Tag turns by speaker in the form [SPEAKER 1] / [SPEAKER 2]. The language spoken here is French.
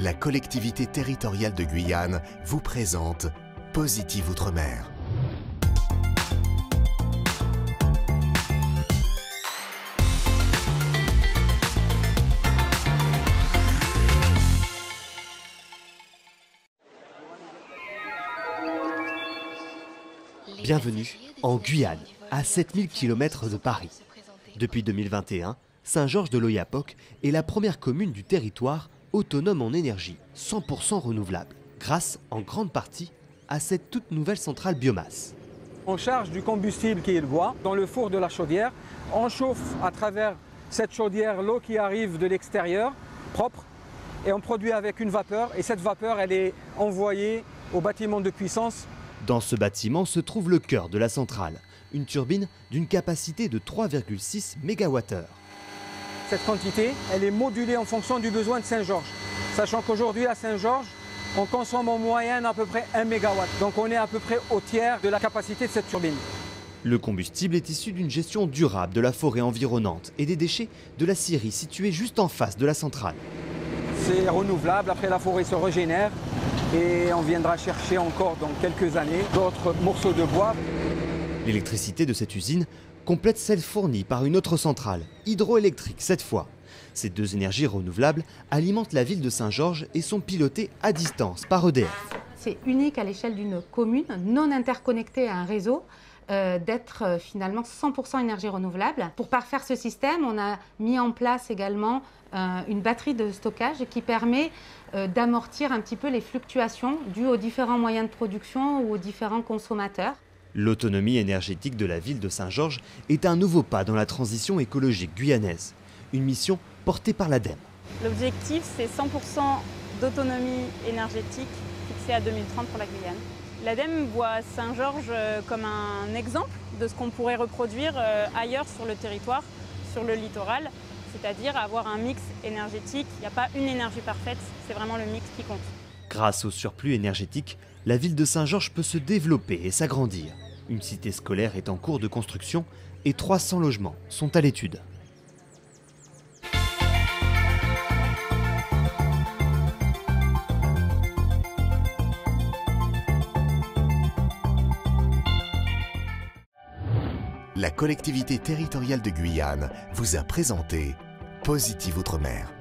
[SPEAKER 1] la collectivité territoriale de Guyane vous présente Positive Outre-mer.
[SPEAKER 2] Bienvenue en Guyane, à 7000 km de Paris. Depuis 2021, Saint-Georges de l'Oyapock est la première commune du territoire autonome en énergie, 100% renouvelable, grâce en grande partie à cette toute nouvelle centrale biomasse.
[SPEAKER 3] On charge du combustible qui est le bois dans le four de la chaudière. On chauffe à travers cette chaudière l'eau qui arrive de l'extérieur, propre, et on produit avec une vapeur. Et cette vapeur, elle est envoyée au bâtiment de puissance.
[SPEAKER 2] Dans ce bâtiment se trouve le cœur de la centrale, une turbine d'une capacité de 3,6 MWh.
[SPEAKER 3] Cette quantité, elle est modulée en fonction du besoin de Saint-Georges. Sachant qu'aujourd'hui à Saint-Georges, on consomme en moyenne à peu près 1 MW. Donc on est à peu près au tiers de la capacité de cette turbine.
[SPEAKER 2] Le combustible est issu d'une gestion durable de la forêt environnante et des déchets de la scierie située juste en face de la centrale.
[SPEAKER 3] C'est renouvelable, après la forêt se régénère et on viendra chercher encore dans quelques années d'autres morceaux de bois.
[SPEAKER 2] L'électricité de cette usine complète celle fournie par une autre centrale, hydroélectrique cette fois. Ces deux énergies renouvelables alimentent la ville de Saint-Georges et sont pilotées à distance par EDF.
[SPEAKER 4] C'est unique à l'échelle d'une commune non interconnectée à un réseau d'être finalement 100% énergie renouvelable. Pour parfaire ce système, on a mis en place également une batterie de stockage qui permet d'amortir un petit peu les fluctuations dues aux différents moyens de production ou aux différents consommateurs.
[SPEAKER 2] L'autonomie énergétique de la ville de Saint-Georges est un nouveau pas dans la transition écologique guyanaise. Une mission portée par l'ADEME.
[SPEAKER 5] L'objectif, c'est 100% d'autonomie énergétique fixée à 2030 pour la Guyane. L'ADEME voit Saint-Georges comme un exemple de ce qu'on pourrait reproduire ailleurs sur le territoire, sur le littoral, c'est-à-dire avoir un mix énergétique. Il n'y a pas une énergie parfaite, c'est vraiment le mix qui compte.
[SPEAKER 2] Grâce au surplus énergétique, la ville de Saint-Georges peut se développer et s'agrandir. Une cité scolaire est en cours de construction et 300 logements sont à l'étude.
[SPEAKER 1] La collectivité territoriale de Guyane vous a présenté Positive Outre-mer.